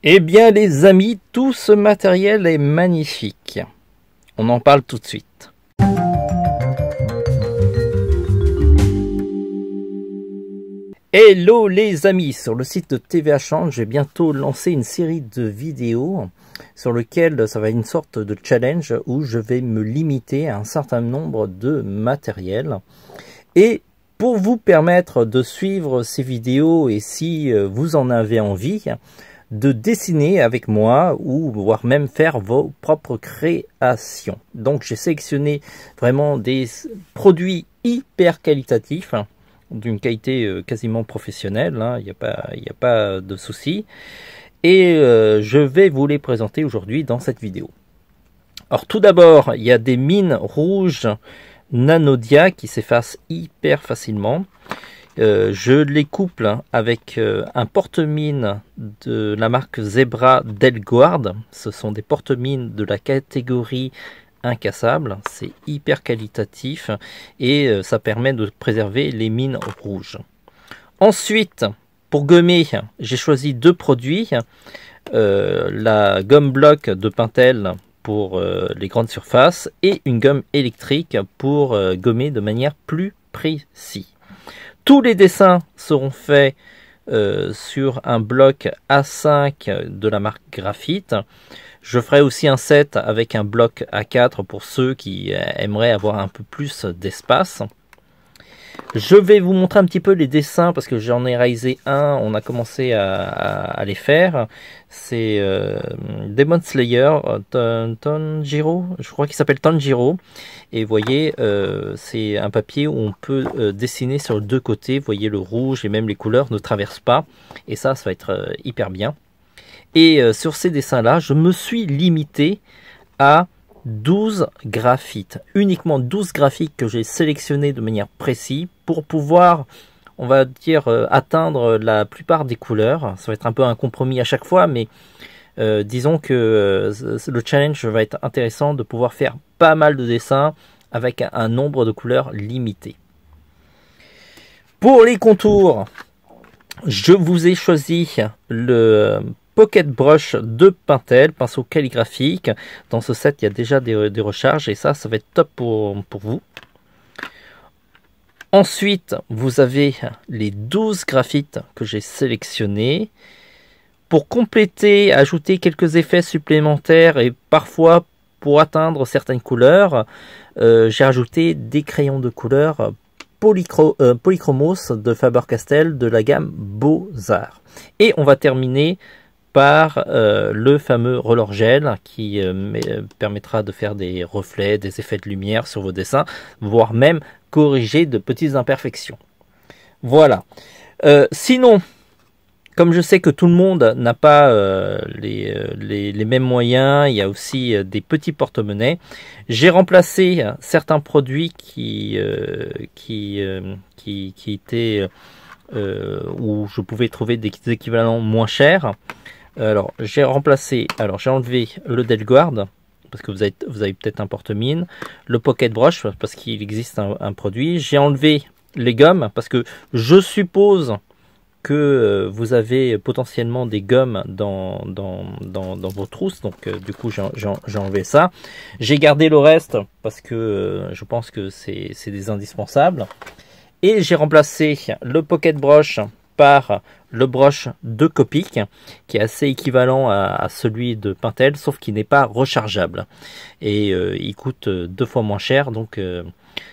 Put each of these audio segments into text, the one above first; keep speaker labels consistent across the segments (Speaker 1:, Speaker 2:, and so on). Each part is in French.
Speaker 1: Eh bien les amis, tout ce matériel est magnifique. On en parle tout de suite. Hello les amis, sur le site de TVA Change, je vais bientôt lancer une série de vidéos sur lequel ça va être une sorte de challenge où je vais me limiter à un certain nombre de matériel. Et pour vous permettre de suivre ces vidéos et si vous en avez envie, de dessiner avec moi ou voire même faire vos propres créations. Donc j'ai sélectionné vraiment des produits hyper qualitatifs, d'une qualité quasiment professionnelle, il n'y a pas de souci. Et je vais vous les présenter aujourd'hui dans cette vidéo. Alors tout d'abord, il y a des mines rouges Nanodia qui s'effacent hyper facilement. Je les couple avec un porte-mine de la marque Zebra Delguard. Ce sont des porte-mines de la catégorie incassable. C'est hyper qualitatif et ça permet de préserver les mines rouges. Ensuite, pour gommer, j'ai choisi deux produits. La gomme bloc de Pentel pour les grandes surfaces et une gomme électrique pour gommer de manière plus précise. Tous les dessins seront faits sur un bloc A5 de la marque Graphite. Je ferai aussi un set avec un bloc A4 pour ceux qui aimeraient avoir un peu plus d'espace. Je vais vous montrer un petit peu les dessins parce que j'en ai réalisé un, on a commencé à les faire. C'est Demon Slayer, Tanjiro, je crois qu'il s'appelle Tanjiro. Et vous voyez, c'est un papier où on peut dessiner sur les deux côtés. Vous voyez, le rouge et même les couleurs ne traversent pas. Et ça va être hyper bien. Et sur ces dessins-là, je me suis limité à 12 graphites. Uniquement 12 graphiques que j'ai sélectionnés de manière précise pour pouvoir, on va dire, atteindre la plupart des couleurs. Ça va être un peu un compromis à chaque fois, mais disons que le challenge va être intéressant de pouvoir faire pas mal de dessins avec un nombre de couleurs limité. Pour les contours, je vous ai choisi le Pocket Brush de Pentel, pinceau calligraphique. Dans ce set, il y a déjà des recharges et ça va être top pour vous. Ensuite, vous avez les 12 graphites que j'ai sélectionnés. Pour compléter, ajouter quelques effets supplémentaires et parfois pour atteindre certaines couleurs, j'ai ajouté des crayons de couleur Polychromos de Faber-Castell de la gamme Beaux-Arts. Et on va terminer par le fameux roller gel qui permettra de faire des reflets, des effets de lumière sur vos dessins, voire même corriger de petites imperfections. Voilà. Sinon, comme je sais que tout le monde n'a pas les mêmes moyens, il y a aussi des petits porte-monnaies. J'ai remplacé certains produits qui étaient où je pouvais trouver des équivalents moins chers. Alors j'ai remplacé, j'ai enlevé le Delguard parce que vous avez peut-être un porte-mine, le Pocket Brush parce qu'il existe un produit. J'ai enlevé les gommes parce que je suppose que vous avez potentiellement des gommes dans vos trousses, donc du coup j'ai enlevé ça. J'ai gardé le reste parce que je pense que c'est des indispensables. Et j'ai remplacé le Pocket Brush par le brush de Copic qui est assez équivalent à celui de Pentel, sauf qu'il n'est pas rechargeable. Et il coûte 2 fois moins cher, donc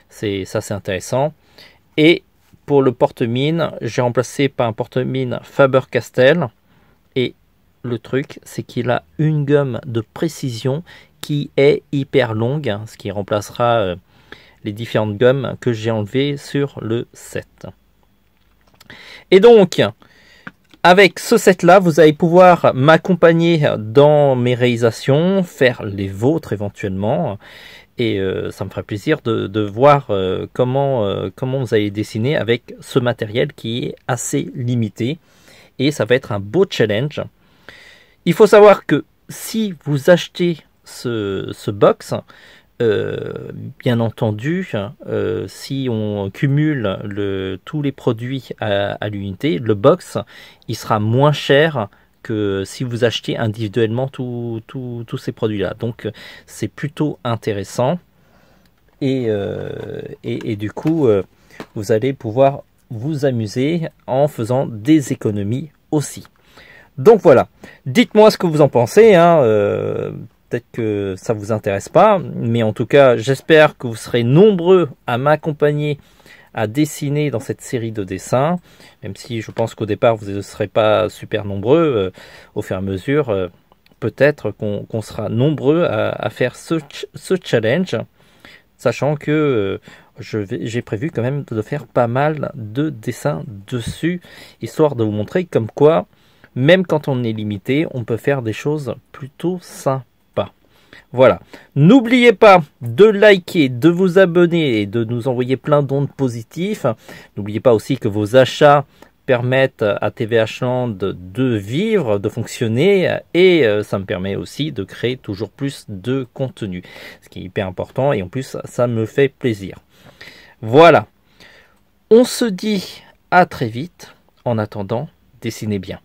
Speaker 1: c'est intéressant. Et pour le porte-mine, j'ai remplacé par un porte-mine Faber-Castell. Et le truc, c'est qu'il a une gomme de précision qui est hyper longue, ce qui remplacera les différentes gommes que j'ai enlevées sur le set. Et donc, avec ce set-là, vous allez pouvoir m'accompagner dans mes réalisations, faire les vôtres éventuellement. Et ça me ferait plaisir de voir comment vous allez dessiner avec ce matériel qui est assez limité. Et ça va être un beau challenge. Il faut savoir que si vous achetez ce box, bien entendu, si on cumule tous les produits à l'unité, le box il sera moins cher que si vous achetez individuellement tous ces produits-là. Donc c'est plutôt intéressant et du coup vous allez pouvoir vous amuser en faisant des économies aussi. Donc voilà, dites-moi ce que vous en pensez, hein. Peut-être que ça vous intéresse pas, mais en tout cas j'espère que vous serez nombreux à m'accompagner à dessiner dans cette série de dessins, même si je pense qu'au départ vous ne serez pas super nombreux, au fur et à mesure peut-être qu'on sera nombreux à faire ce challenge, sachant que j'ai prévu quand même de faire pas mal de dessins dessus, histoire de vous montrer comme quoi, même quand on est limité, on peut faire des choses plutôt sympas. Voilà, n'oubliez pas de liker, de vous abonner et de nous envoyer plein d'ondes positifs. N'oubliez pas aussi que vos achats permettent à TVH Land de vivre, de fonctionner, et ça me permet aussi de créer toujours plus de contenu, ce qui est hyper important, et en plus ça me fait plaisir. Voilà, on se dit à très vite. En attendant, dessinez bien.